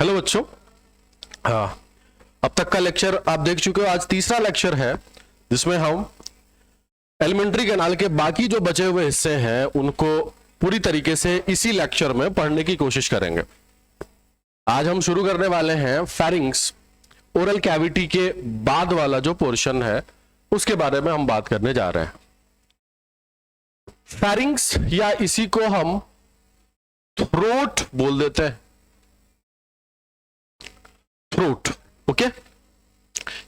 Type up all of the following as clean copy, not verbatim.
Hello बच्चों। हाँ, अब तक का लेक्चर आप देख चुके हो। आज तीसरा लेक्चर है जिसमें हम एलिमेंट्री कैनाल के बाकी जो बचे हुए हिस्से हैं उनको पूरी तरीके से इसी लेक्चर में पढ़ने की कोशिश करेंगे। आज हम शुरू करने वाले हैं फेरिंग्स, ओरल कैविटी के बाद वाला जो पोर्शन है उसके बारे में हम बात करने जा रहे हैं। फेरिंग्स या इसी को हम थ्रोट बोल देते हैं, throat. Okay,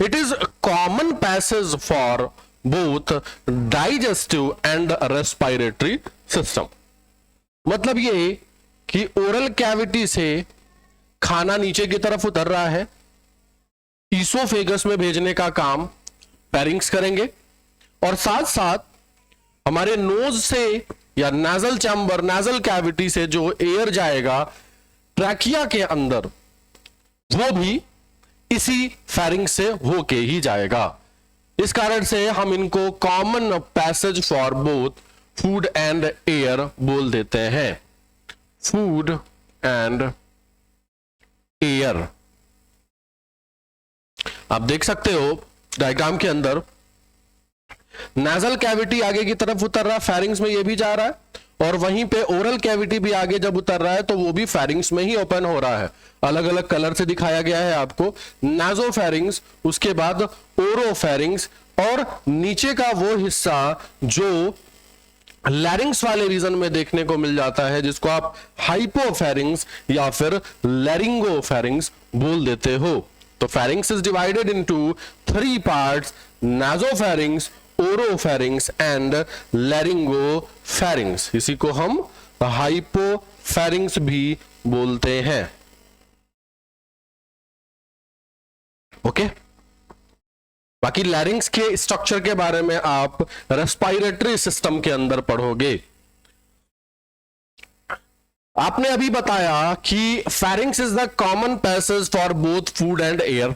it is a common passage for both digestive and respiratory system. मतलब ये कि ओरल कैविटी से खाना नीचे की तरफ उतर रहा है, ईसोफेगस में भेजने का काम फेरिंग्स करेंगे और साथ साथ हमारे नोज से या नेजल चैम्बर, नेजल कैविटी से जो एयर जाएगा ट्रैकिया के अंदर वो भी इसी फेरिंग्स से होके ही जाएगा। इस कारण से हम इनको common passage for both food and air बोल देते हैं। फूड एंड एयर आप देख सकते हो डायग्राम के अंदर, नेजल कैविटी आगे की तरफ उतर रहा है, फेरिंग्स में ये भी जा रहा है, और वहीं पे ओरल कैविटी भी आगे जब उतर रहा है तो वो भी फेरिंग्स में ही ओपन हो रहा है। अलग अलग कलर से दिखाया गया है आपको। नाजोफेरिंग्स, उसके बाद ओरोफेरिंग्स, और नीचे का वो हिस्सा जो लैरिंग्स वाले रीजन में देखने को मिल जाता है जिसको आप हाइपोफेरिंग्स या फिर लैरिंगोफेरिंग्स बोल देते हो। तो pharynx is divided into 3 parts: nasopharynx, oropharynx and laryngopharynx. इसी को हम हाइपोफेरिंग्स भी बोलते हैं। ओके, बाकी लैरिंग्स के स्ट्रक्चर के बारे में आप रेस्पिरेटरी सिस्टम के अंदर पढ़ोगे। आपने अभी बताया कि pharynx is the common passage for both food and air.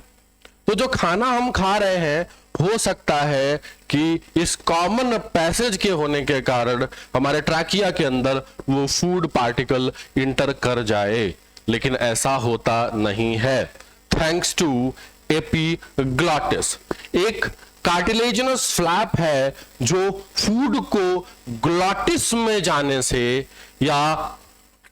तो जो खाना हम खा रहे हैं हो सकता है कि इस कॉमन पैसेज के होने के कारण हमारे ट्रैकिया के अंदर वो फूड पार्टिकल इंटर कर जाए, लेकिन ऐसा होता नहीं है। थैंक्स टू एपिग्लॉटिस, एक कार्टिलेजिनस फ्लैप है जो फूड को ग्लॉटिस में जाने से या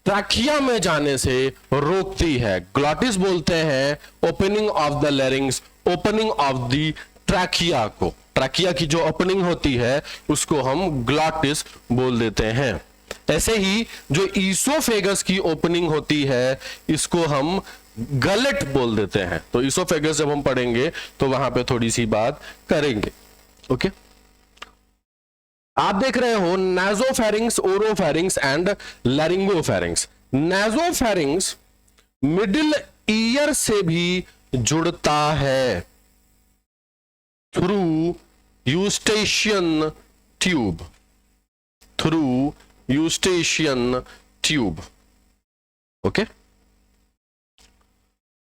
ट्रैकिया में जाने से रोकती है। ग्लॉटिस बोलते हैं opening of the larynx, opening of the trachea को। ट्रैकिया की जो ओपनिंग होती है उसको हम ग्लॉटिस बोल देते हैं। ऐसे ही जो ईसोफेगस की ओपनिंग होती है इसको हम गलेट बोल देते हैं। तो ईसोफेगस जब हम पढ़ेंगे तो वहां पे थोड़ी सी बात करेंगे। ओके, आप देख रहे हो नाजोफेरिंग्स, ओरोफेरिंग्स एंड लैरिंगोफेरिंग्स। नाजोफेरिंग्स मिडिल ईयर से भी जुड़ता है through Eustachian tube, through Eustachian tube. Okay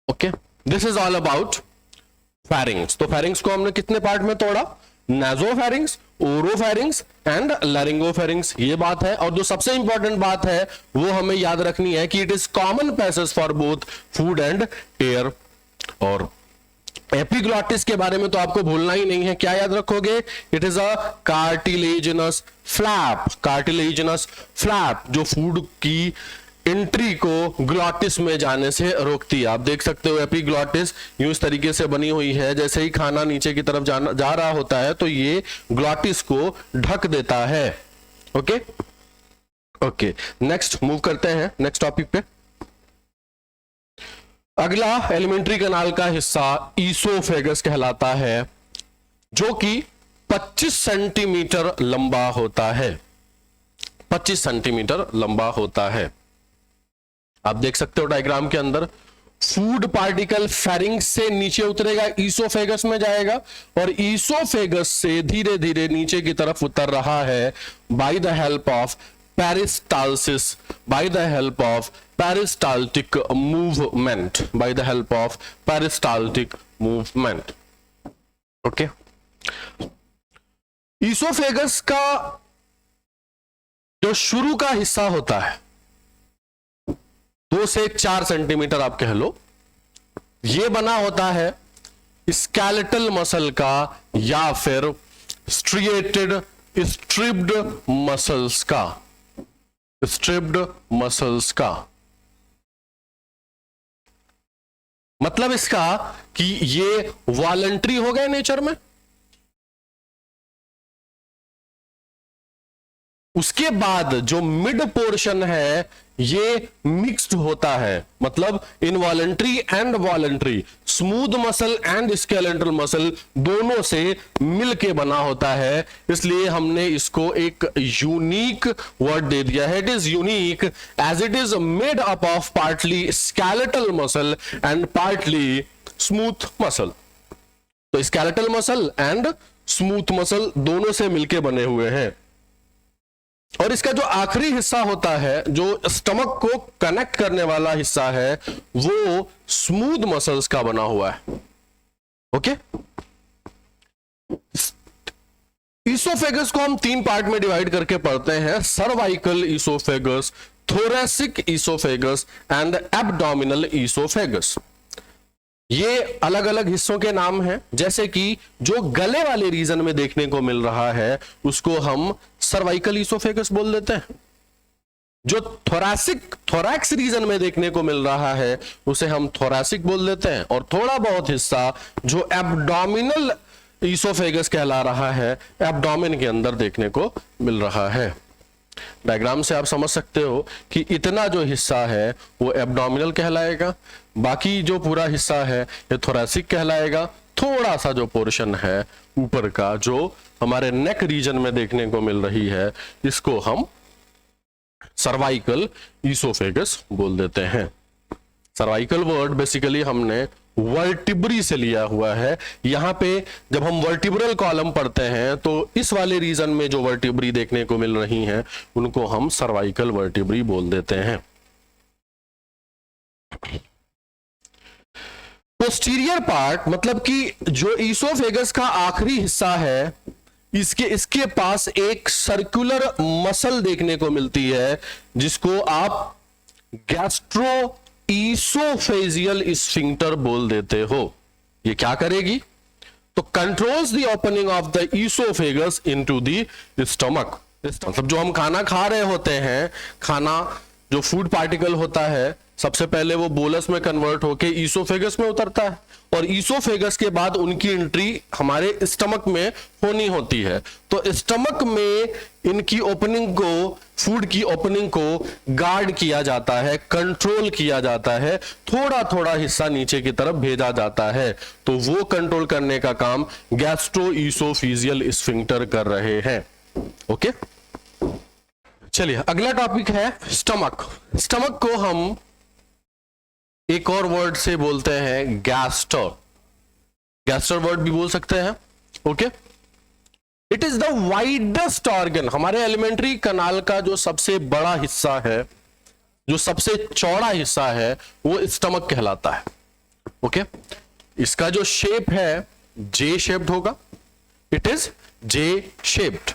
okay, this is all about pharynx. तो फेरिंग्स को हमने कितने पार्ट में तोड़ा? नाजोफेरिंग्स, ओरोफेरिंग्स एंड लैरिंगोफेरिंग्स, ये बात है। और जो सबसे इंपॉर्टेंट बात है वो हमें याद रखनी है कि it is common passage for both food and air. और एपिग्लॉटिस के बारे में तो आपको भूलना ही नहीं है। क्या याद रखोगे? It is a cartilaginous flap, cartilaginous flap जो फूड की एंट्री को ग्लॉटिस में जाने से रोकती है। आप देख सकते हो एपिग्लॉटिस यूं इस तरीके से बनी हुई है, जैसे ही खाना नीचे की तरफ जा रहा होता है तो ये ग्लॉटिस को ढक देता है। ओके ओके, नेक्स्ट मूव करते हैं नेक्स्ट टॉपिक पे। अगला एलिमेंट्री कैनाल का हिस्सा ईसोफेगस कहलाता है, जो कि 25 सेंटीमीटर लंबा होता है। 25 सेंटीमीटर लंबा होता है। आप देख सकते हो डायग्राम के अंदर फूड पार्टिकल फेरिंग्स से नीचे उतरेगा, ईसोफेगस में जाएगा और ईसोफेगस से धीरे धीरे नीचे की तरफ उतर रहा है by the help of peristalsis, by the help of peristaltic movement, by the help of peristaltic movement. Okay, oesophagus का जो शुरू का हिस्सा होता है 2 से 4 सेंटीमीटर आप कह लो, ये बना होता है स्केलेटल मसल का या फिर स्ट्रिएटेड स्ट्रिप्ड मसल्स का, स्ट्रिप्ड मसल्स का। मतलब इसका कि ये वॉलंटरी हो गए नेचर में, उसके बाद जो मिड पोर्शन है ये मिक्स्ड होता है, मतलब involuntary and voluntary, smooth muscle and skeletal muscle दोनों से मिलके बना होता है। इसलिए हमने इसको एक यूनिक वर्ड दे दिया है। It is unique as it is made up of partly skeletal muscle and partly smooth muscle. तो skeletal muscle and smooth muscle दोनों से मिलके बने हुए हैं। और इसका जो आखिरी हिस्सा होता है, जो स्टमक को कनेक्ट करने वाला हिस्सा है, वो स्मूथ मसल्स का बना हुआ है। ओके, ईसोफेगस को हम 3 पार्ट में डिवाइड करके पढ़ते हैं, cervical oesophagus, thoracic oesophagus and abdominal oesophagus. ये अलग अलग हिस्सों के नाम हैं। जैसे कि जो गले वाले रीजन में देखने को मिल रहा है उसको हम सर्वाइकल ईसोफेगस बोल देते हैं। जो थोरैक्स रीजन में देखने को मिल रहा है उसे हम थोरैसिक बोल देते हैं। और थोड़ा बहुत हिस्सा जो एब्डोमिनल ईसोफेगस कहला रहा है, एब्डोमेन के अंदर देखने को मिल रहा है। डायग्राम से आप समझ सकते हो कि इतना जो हिस्सा है वो एब्डोमिनल कहलाएगा, बाकी जो पूरा हिस्सा है ये थोरैसिक कहलाएगा। थोड़ा सा जो पोर्शन है ऊपर का जो हमारे नेक रीजन में देखने को मिल रही है, इसको हम सर्वाइकल ईसोफेगस बोल देते हैं। सर्वाइकल वर्ड बेसिकली हमने वर्टिब्री से लिया हुआ है। यहां पे जब हम वर्टिब्रल कॉलम पढ़ते हैं तो इस वाले रीजन में जो वर्टिब्री देखने को मिल रही हैं उनको हम सर्वाइकल वर्टिब्री बोल देते हैं। पोस्टीरियर पार्ट मतलब कि जो ईसोफेगस का आखिरी हिस्सा है, इसके पास एक सर्कुलर मसल देखने को मिलती है जिसको आप गैस्ट्रो ईसोफेजियल स्फिंक्टर बोल देते हो। ये क्या करेगी? तो controls the opening of the oesophagus into the stomach. मतलब जो हम खाना खा रहे होते हैं, खाना जो फूड पार्टिकल होता है सबसे पहले वो बोलस में कन्वर्ट होके ईसोफेगस में उतरता है और ईसोफेगस के बाद उनकी एंट्री हमारे स्टमक में होनी होती है। तो स्टमक में इनकी ओपनिंग को, फूड की ओपनिंग को गार्ड किया जाता है, कंट्रोल किया जाता है, थोड़ा थोड़ा हिस्सा नीचे की तरफ भेजा जाता है। तो वो कंट्रोल करने का काम गैस्ट्रो ईसोफेजियल स्फिंक्टर कर रहे हैं। ओके, चलिए अगला टॉपिक है स्टमक। स्टमक को हम एक और वर्ड से बोलते हैं गैस्टर। गैस्टर वर्ड भी बोल सकते हैं। Okay, it is the widest organ. हमारे एलिमेंट्री कनाल का जो सबसे बड़ा हिस्सा है, जो सबसे चौड़ा हिस्सा है, वो स्टमक कहलाता है। ओके, इसका जो शेप है जे शेप्ड होगा। It is J shaped,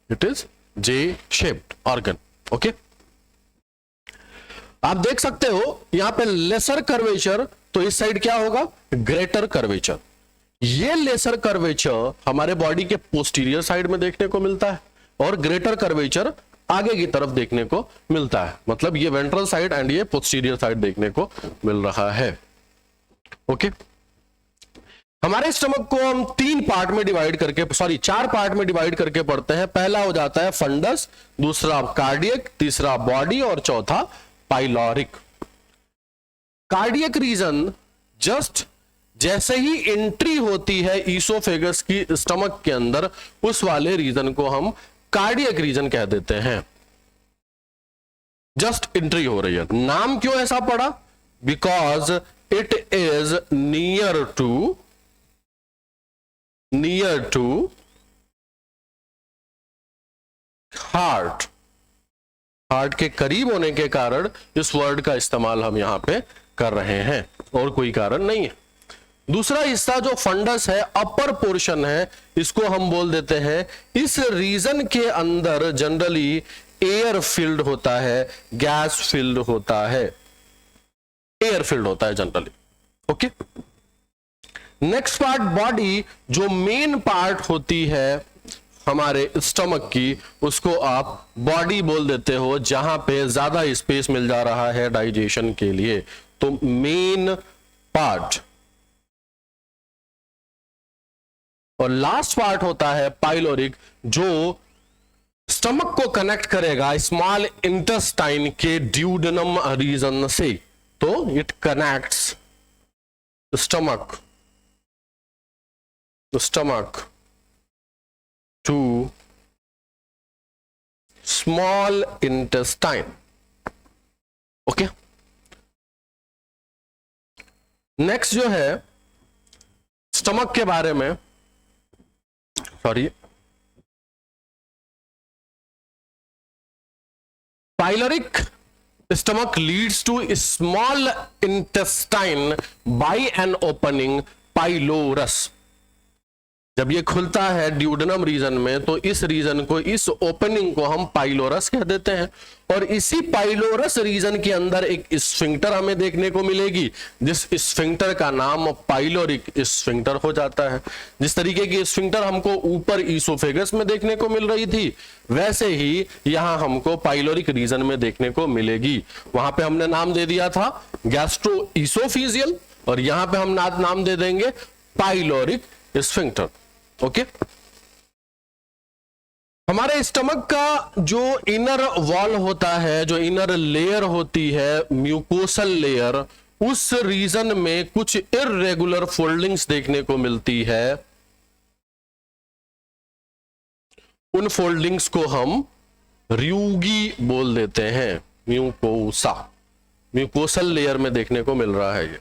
it is J shaped organ. Okay, आप देख सकते हो यहां पे लेसर कर्वेचर, तो इस साइड क्या होगा? Greater curvature. ये लेसर कर्वेचर हमारे बॉडी के पोस्टीरियर साइड में देखने को मिलता है और ग्रेटर कर्वेचर आगे की तरफ देखने को मिलता है। मतलब ये वेंट्रल साइड एंड ये पोस्टीरियर साइड देखने को मिल रहा है। ओके, हमारे स्टमक को हम 3 पार्ट में डिवाइड करके, 4 पार्ट में डिवाइड करके पढ़ते हैं। पहला हो जाता है फंडस, दूसरा कार्डियक, तीसरा बॉडी और चौथा पाइलोरिक। कार्डियक रीजन जस्ट जैसे ही एंट्री होती है ईसोफेगस की स्टमक के अंदर, उस वाले रीजन को हम कार्डियक रीजन कह देते हैं। जस्ट एंट्री हो रही है। नाम क्यों ऐसा पड़ा? Because it is near to heart. Heart के करीब होने के कारण इस वर्ड का इस्तेमाल हम यहां पे कर रहे हैं, और कोई कारण नहीं है। दूसरा हिस्सा जो फंडस है, अपर पोर्शन है, इसको हम बोल देते हैं, इस रीजन के अंदर जनरली एयर फिल्ड होता है, गैस फिल्ड होता है। एयर फिल्ड होता है generally. Okay, next part body, जो मेन पार्ट होती है हमारे स्टमक की, उसको आप बॉडी बोल देते हो, जहां पे ज्यादा स्पेस मिल जा रहा है डाइजेशन के लिए, तो मेन पार्ट। और लास्ट पार्ट होता है पाइलोरिक, जो स्टमक को कनेक्ट करेगा स्मॉल इंटेस्टाइन के ड्यूडेनम रीजन से। तो it connects stomach to small intestine. Okay, next जो है स्टमक के बारे में, sorry, pyloric stomach leads to small intestine by an opening pylorus। जब ये खुलता है ड्यूडेनम रीजन में, तो इस रीजन को, इस ओपनिंग को हम पाइलोरस कह देते हैं। और इसी पाइलोरस रीजन के अंदर एक स्फिंक्टर हमें देखने को मिलेगी, जिस स्फिंक्टर का नाम पाइलोरिक स्फिंक्टर हो जाता है। जिस तरीके की स्फिंक्टर हमको ऊपर ईसोफेगस में देखने को मिल रही थी, वैसे ही यहां हमको पाइलोरिक रीजन में देखने को मिलेगी। वहां पे हमने नाम दे दिया था गैस्ट्रो ईसोफिजियल, और यहां पे हम नाम दे देंगे पाइलोरिक स्फिंक्टर। ओके, हमारे स्टमक का जो इनर वॉल होता है, जो इनर लेयर होती है, म्यूकोसल लेयर, उस रीजन में कुछ इर्रेगुलर फोल्डिंग्स देखने को मिलती है। उन फोल्डिंग्स को हम र्यूगी बोल देते हैं। म्यूकोसा, म्यूकोसल लेयर में देखने को मिल रहा है ये।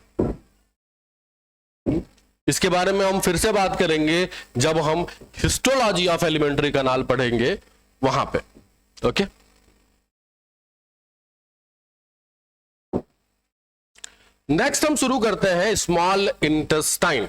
इसके बारे में हम फिर से बात करेंगे जब हम हिस्टोलॉजी ऑफ एलिमेंट्री कैनाल पढ़ेंगे वहां पे। ओके, नेक्स्ट हम शुरू करते हैं small intestine.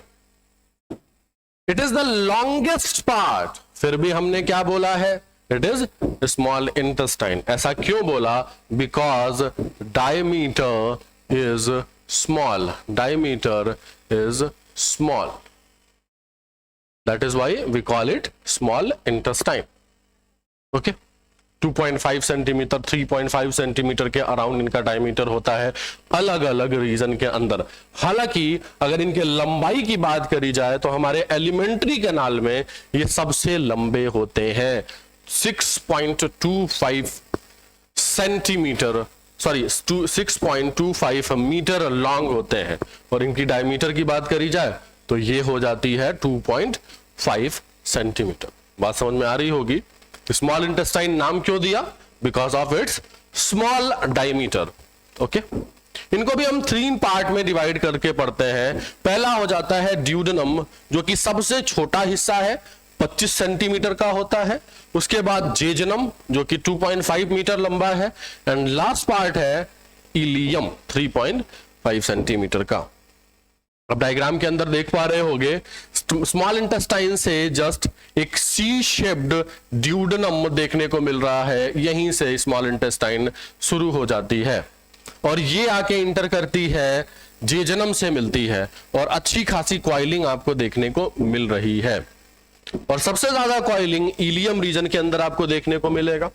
It is the longest part. फिर भी हमने क्या बोला है? It is small intestine. ऐसा क्यों बोला? Because diameter is small, diameter is small, that is why we call it small intestine. okay, 2.5 centimetre, 3.5 centimetre के अराउंड इनका डायमीटर होता है अलग अलग रीजन के अंदर। हालांकि अगर इनके लंबाई की बात करी जाए तो हमारे एलिमेंट्री कैनाल में ये सबसे लंबे होते हैं। 6.25 सेंटीमीटर, सॉरी 6.25 मीटर लॉन्ग होते हैं। और इनकी डायमीटर की बात करी जाए तो ये हो जाती है 2.5 सेंटीमीटर। बात समझ में आ रही होगी। स्मॉल इंटेस्टाइन नाम क्यों दिया? Because of its small diameter. Okay, इनको भी हम 3 पार्ट में डिवाइड करके पढ़ते हैं। पहला हो जाता है ड्यूडेनम, जो कि सबसे छोटा हिस्सा है, 25 सेंटीमीटर का होता है। उसके बाद जेजनम, जो कि 2.5 मीटर लंबा है। एंड लास्ट पार्ट है इलियम, 3.5 सेंटीमीटर का। अब डायग्राम के अंदर देख पा रहे होंगे, स्मॉल इंटेस्टाइन से जस्ट एक सी शेप्ड ड्यूडेनम देखने को मिल रहा है। यहीं से स्मॉल इंटेस्टाइन शुरू हो जाती है और ये आके इंटर करती है, जेजनम से मिलती है, और अच्छी खासी कॉइलिंग आपको देखने को मिल रही है। और सबसे ज्यादा कॉइलिंग इलियम रीजन के अंदर आपको देखने को मिलेगा।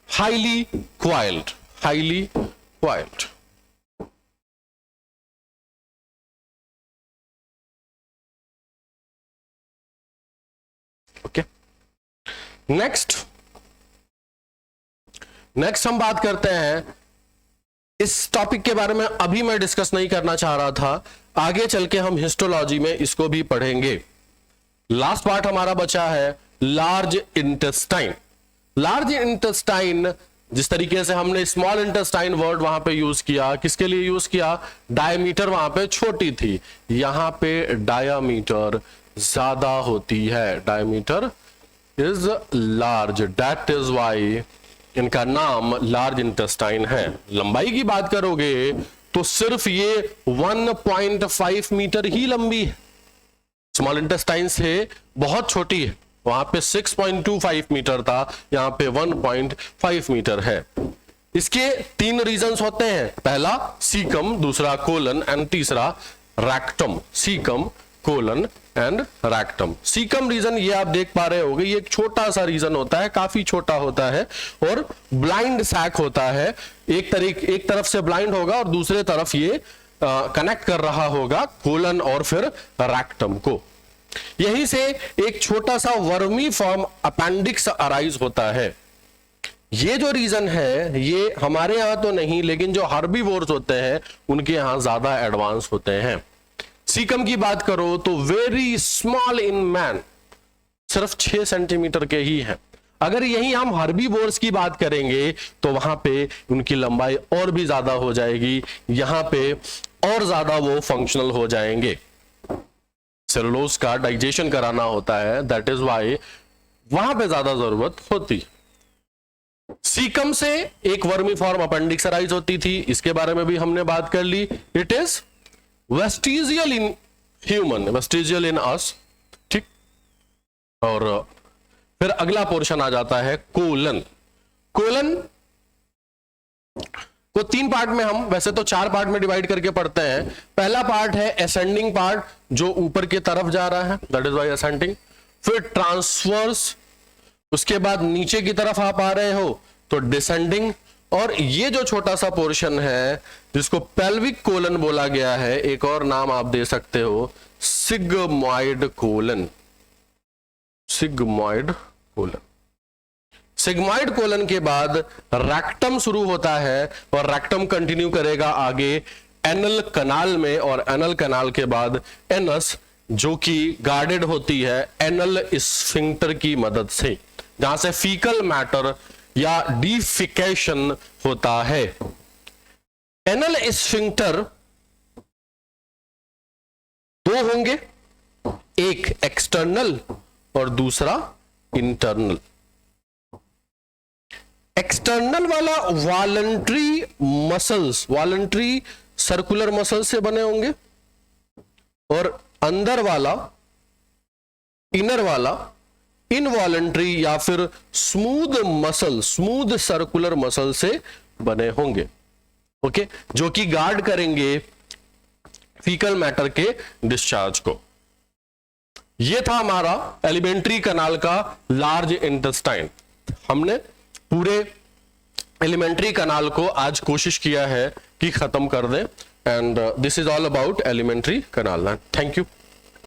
Highly coiled, highly coiled. Okay, next हम बात करते हैं इस टॉपिक के बारे में। अभी मैं डिस्कस नहीं करना चाह रहा था, आगे चल के हम हिस्टोलॉजी में इसको भी पढ़ेंगे। लास्ट पार्ट हमारा बचा है लार्ज इंटेस्टाइन। लार्ज इंटेस्टाइन, जिस तरीके से हमने स्मॉल इंटेस्टाइन वर्ड वहां पे यूज किया, किसके लिए यूज किया? डायमीटर वहां पे छोटी थी, यहां पे डायमीटर ज्यादा होती है। Diameter is large, that is why इनका नाम लार्ज इंटेस्टाइन है। लंबाई की बात करोगे तो सिर्फ ये 1.5 मीटर ही लंबी है। स्मॉल इंटेस्टाइन से बहुत छोटी है। वहां पे 6.25 मीटर था, यहां पे 1.5 मीटर है। इसके 3 रीजंस होते हैं, पहला सीकम, दूसरा कोलन एंड तीसरा rectum. Caecum, colon and rectum. Caecum region ये आप देख पा रहे होंगे, ये एक छोटा सा रीजन होता है, काफी छोटा होता है और ब्लाइंड सैक होता है। एक तरफ से ब्लाइंड होगा और दूसरे तरफ ये कनेक्ट कर रहा होगा कोलन और फिर रैक्टम को। यहीं से एक छोटा सा वर्मी फॉर्म अपेंडिक्स अराइज होता है। ये जो रीजन है ये हमारे यहां तो नहीं, लेकिन जो हर्बीवोर्स होते हैं उनके यहां ज्यादा एडवांस होते हैं। सीकम की बात करो तो वेरी स्मॉल इन मैन, सिर्फ 6 सेंटीमीटर के ही हैं। अगर यही हम हर्बीवोर्स की बात करेंगे तो वहां पे उनकी लंबाई और भी ज्यादा हो जाएगी, यहां पे और ज्यादा वो फंक्शनल हो जाएंगे। सेलुलोज का डाइजेशन कराना होता है, दैट इज वाई वहां पे ज्यादा जरूरत होती। सीकम से एक वर्मीफॉर्म अपेंडिक्स अराइज होती थी, इसके बारे में भी हमने बात कर ली। It is vestigial in human, vestigial in us, ठीक। और फिर अगला पोर्शन आ जाता है कोलन। कोलन को 3 पार्ट में, हम वैसे तो 4 पार्ट में डिवाइड करके पढ़ते हैं। पहला पार्ट है असेंडिंग पार्ट, जो ऊपर की तरफ जा रहा है, दैट इज वाई असेंडिंग। फिर ट्रांसवर्स, उसके बाद नीचे की तरफ आप आ रहे हो तो डिसेंडिंग। और ये जो छोटा सा पोर्शन है जिसको पेल्विक कोलन बोला गया है, एक और नाम आप दे सकते हो sigmoid colon. Sigmoid colon. Sigmoid colon के बाद रैक्टम शुरू होता है और रैक्टम कंटिन्यू करेगा आगे एनल कनाल में, और एनल कनाल के बाद एनस, जो कि गार्डेड होती है एनल स्फिंक्टर की मदद से, जहां से फीकल मैटर या डिफिकेशन होता है। एनल स्फिंक्टर 2 होंगे, एक एक्सटर्नल और दूसरा इंटरनल। एक्सटर्नल वाला voluntary muscles, voluntary circular muscles से बने होंगे, और अंदर वाला, इनर वाला इनवॉलंटरी या फिर smooth muscle, smooth circular muscle से बने होंगे, ओके, जो कि गार्ड करेंगे फीकल मैटर के डिस्चार्ज को। यह था हमारा एलिमेंट्री कनाल का लार्ज इंटेस्टाइन। हमने पूरे एलिमेंट्री कनाल को आज कोशिश किया है कि खत्म कर दें, and this is all about elementary kanal. Thank you.